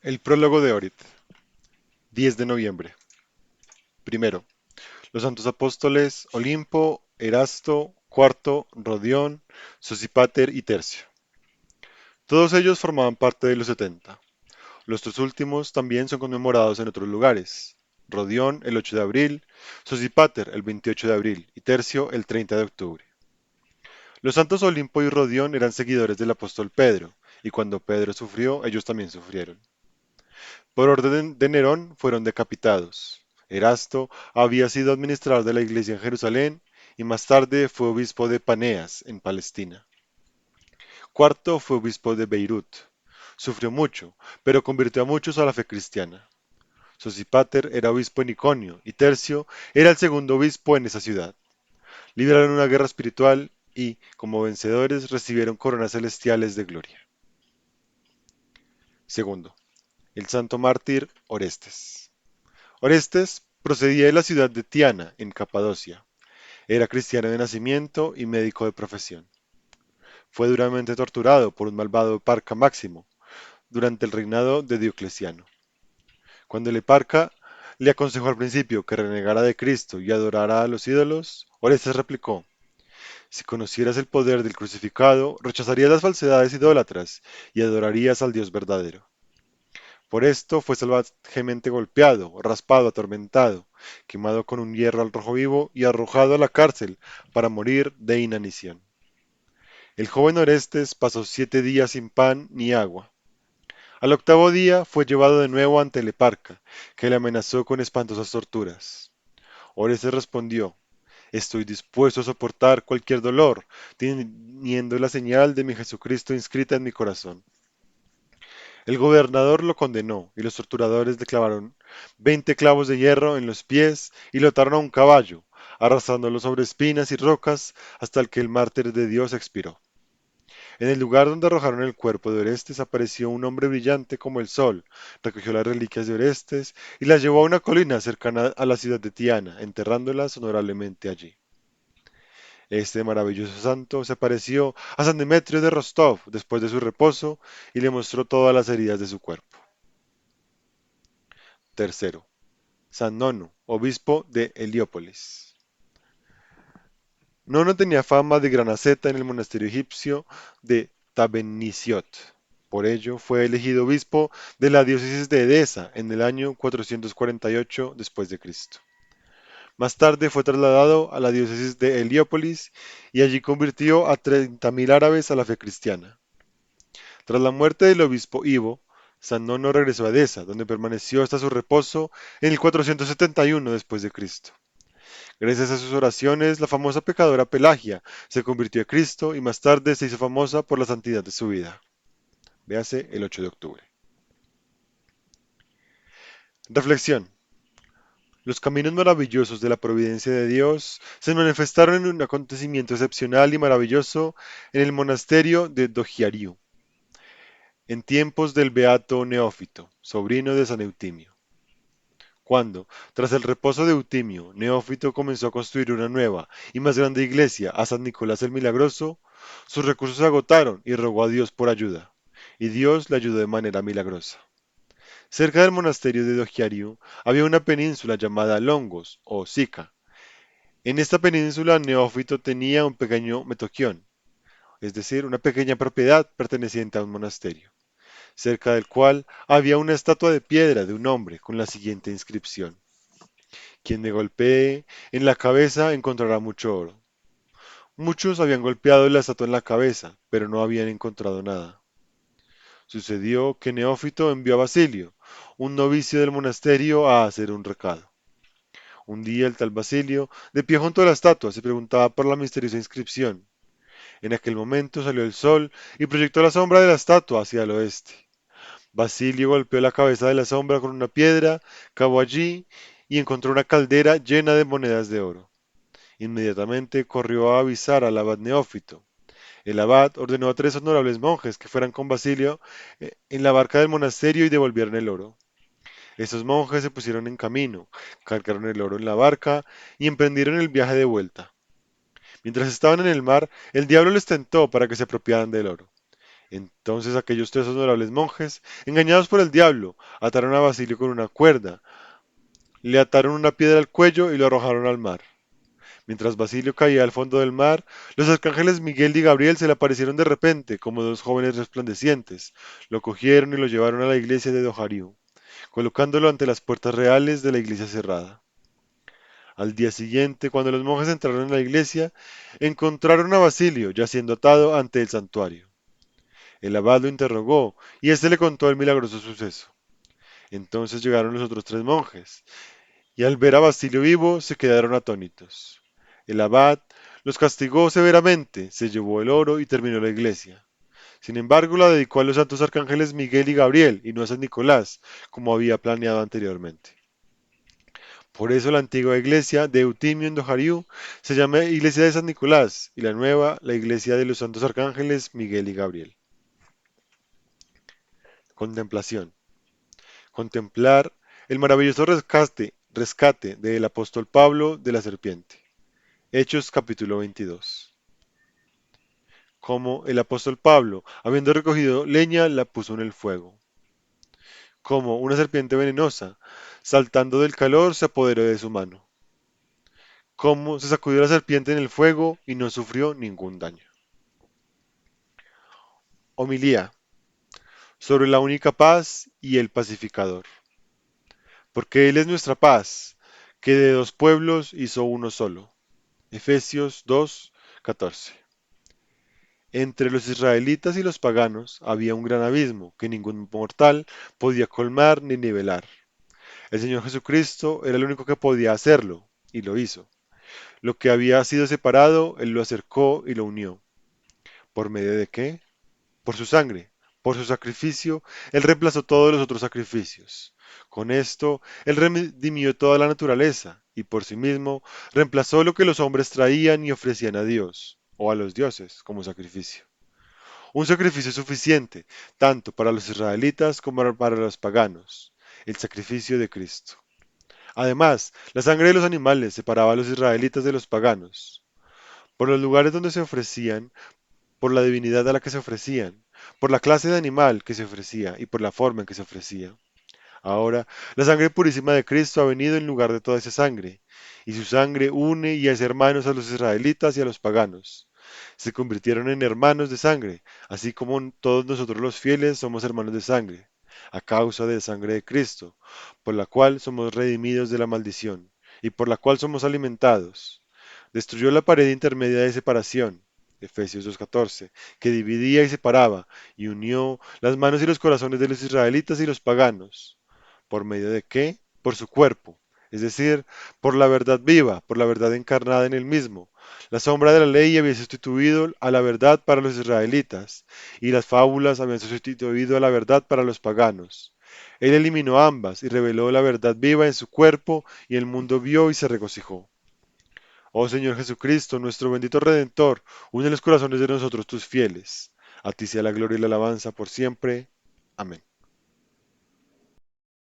El prólogo de Orit, 10 de noviembre. Primero, los santos apóstoles Olimpo, Erasto, Cuarto, Rodión, Sosipater y Tercio. Todos ellos formaban parte de los 70. Los tres últimos también son conmemorados en otros lugares. Rodión el 8 de abril, Sosipater el 28 de abril y Tercio el 30 de octubre. Los santos Olimpo y Rodión eran seguidores del apóstol Pedro, y cuando Pedro sufrió, ellos también sufrieron. Por orden de Nerón fueron decapitados. Erasto había sido administrador de la iglesia en Jerusalén y más tarde fue obispo de Paneas, en Palestina. Cuarto fue obispo de Beirut. Sufrió mucho, pero convirtió a muchos a la fe cristiana. Sosipater era obispo en Iconio y Tercio era el segundo obispo en esa ciudad. Libraron una guerra espiritual y, como vencedores, recibieron coronas celestiales de gloria. Segundo, el santo mártir Orestes. Orestes procedía de la ciudad de Tiana, en Capadocia. Era cristiano de nacimiento y médico de profesión. Fue duramente torturado por un malvado Parca Máximo durante el reinado de Diocleciano. Cuando el Eparca le aconsejó al principio que renegara de Cristo y adorara a los ídolos, Orestes replicó: si conocieras el poder del crucificado, rechazarías las falsedades idólatras y adorarías al Dios verdadero. Por esto fue salvajemente golpeado, raspado, atormentado, quemado con un hierro al rojo vivo y arrojado a la cárcel para morir de inanición. El joven Orestes pasó 7 días sin pan ni agua. Al octavo día fue llevado de nuevo ante el Eparca, que le amenazó con espantosas torturas. Orestes respondió: estoy dispuesto a soportar cualquier dolor, teniendo la señal de mi Jesucristo inscrita en mi corazón. El gobernador lo condenó y los torturadores le clavaron 20 clavos de hierro en los pies y lo ataron a un caballo, arrastrándolo sobre espinas y rocas hasta que el mártir de Dios expiró. En el lugar donde arrojaron el cuerpo de Orestes apareció un hombre brillante como el sol, recogió las reliquias de Orestes y las llevó a una colina cercana a la ciudad de Tiana, enterrándolas honorablemente allí. Este maravilloso santo se apareció a San Demetrio de Rostov después de su reposo y le mostró todas las heridas de su cuerpo. Tercero, San Nono, obispo de Heliópolis. Nono tenía fama de gran asceta en el monasterio egipcio de Tabenisiot. Por ello fue elegido obispo de la diócesis de Edesa en el año 448 después de Cristo. Más tarde fue trasladado a la diócesis de Heliópolis y allí convirtió a 30.000 árabes a la fe cristiana. Tras la muerte del obispo Ivo, San Nono regresó a Edesa, donde permaneció hasta su reposo en el 471 después de Cristo. Gracias a sus oraciones, la famosa pecadora Pelagia se convirtió a Cristo y más tarde se hizo famosa por la santidad de su vida. Véase el 8 de octubre. Reflexión. Los caminos maravillosos de la providencia de Dios se manifestaron en un acontecimiento excepcional y maravilloso en el monasterio de Dogiariu, en tiempos del beato Neófito, sobrino de San Eutimio. Cuando, tras el reposo de Eutimio, Neófito comenzó a construir una nueva y más grande iglesia a San Nicolás el Milagroso, sus recursos se agotaron y rogó a Dios por ayuda, y Dios le ayudó de manera milagrosa. Cerca del monasterio de Dogiariu había una península llamada Longos o Sica. En esta península Neófito tenía un pequeño metoquión, es decir, una pequeña propiedad perteneciente a un monasterio, cerca del cual había una estatua de piedra de un hombre con la siguiente inscripción: quien me golpee en la cabeza encontrará mucho oro. Muchos habían golpeado la estatua en la cabeza, pero no habían encontrado nada. Sucedió que Neófito envió a Basilio, un novicio del monasterio, a hacer un recado. Un día el tal Basilio, de pie junto a la estatua, se preguntaba por la misteriosa inscripción. En aquel momento salió el sol y proyectó la sombra de la estatua hacia el oeste. Basilio golpeó la cabeza de la sombra con una piedra, cavó allí y encontró una caldera llena de monedas de oro. Inmediatamente corrió a avisar al abad Neófito. El abad ordenó a 3 honorables monjes que fueran con Basilio en la barca del monasterio y devolvieran el oro. Estos monjes se pusieron en camino, cargaron el oro en la barca y emprendieron el viaje de vuelta. Mientras estaban en el mar, el diablo les tentó para que se apropiaran del oro. Entonces aquellos tres honorables monjes, engañados por el diablo, ataron a Basilio con una cuerda, le ataron una piedra al cuello y lo arrojaron al mar. Mientras Basilio caía al fondo del mar, los arcángeles Miguel y Gabriel se le aparecieron de repente como dos jóvenes resplandecientes. Lo cogieron y lo llevaron a la iglesia de Dojariu, colocándolo ante las puertas reales de la iglesia cerrada. Al día siguiente, cuando los monjes entraron en la iglesia, encontraron a Basilio yaciendo atado ante el santuario. El abad lo interrogó y éste le contó el milagroso suceso. Entonces llegaron los otros tres monjes, y al ver a Basilio vivo se quedaron atónitos. El abad los castigó severamente, se llevó el oro y terminó la iglesia. Sin embargo, la dedicó a los santos arcángeles Miguel y Gabriel y no a San Nicolás, como había planeado anteriormente. Por eso la antigua iglesia de Eutimio en Dojariu se llama Iglesia de San Nicolás y la nueva la Iglesia de los Santos Arcángeles Miguel y Gabriel. Contemplación. Contemplar el maravilloso rescate del apóstol Pablo de la serpiente. Hechos capítulo 22. Como el apóstol Pablo, habiendo recogido leña, la puso en el fuego. Como una serpiente venenosa, saltando del calor, se apoderó de su mano. Como se sacudió la serpiente en el fuego y no sufrió ningún daño. Homilía sobre la única paz y el pacificador. Porque Él es nuestra paz, que de dos pueblos hizo uno solo. Efesios 2:14. Entre los israelitas y los paganos había un gran abismo que ningún mortal podía colmar ni nivelar. El Señor Jesucristo era el único que podía hacerlo, y lo hizo. Lo que había sido separado, Él lo acercó y lo unió. ¿Por medio de qué? Por su sangre, por su sacrificio, Él reemplazó todos los otros sacrificios. Con esto, Él redimió toda la naturaleza y por sí mismo reemplazó lo que los hombres traían y ofrecían a Dios o a los dioses como sacrificio. Un sacrificio suficiente, tanto para los israelitas como para los paganos, el sacrificio de Cristo. Además, la sangre de los animales separaba a los israelitas de los paganos. Por los lugares donde se ofrecían, por la divinidad a la que se ofrecían, por la clase de animal que se ofrecía y por la forma en que se ofrecía. Ahora, la sangre purísima de Cristo ha venido en lugar de toda esa sangre, y su sangre une y hace hermanos a los israelitas y a los paganos. Se convirtieron en hermanos de sangre, así como todos nosotros los fieles somos hermanos de sangre, a causa de la sangre de Cristo, por la cual somos redimidos de la maldición, y por la cual somos alimentados. Destruyó la pared intermedia de separación, Efesios 2:14, que dividía y separaba, y unió las manos y los corazones de los israelitas y los paganos. ¿Por medio de qué? Por su cuerpo, es decir, por la verdad viva, por la verdad encarnada en él mismo. La sombra de la ley había sustituido a la verdad para los israelitas, y las fábulas habían sustituido a la verdad para los paganos. Él eliminó ambas y reveló la verdad viva en su cuerpo, y el mundo vio y se regocijó. Oh Señor Jesucristo, nuestro bendito Redentor, une los corazones de nosotros tus fieles. A ti sea la gloria y la alabanza por siempre. Amén.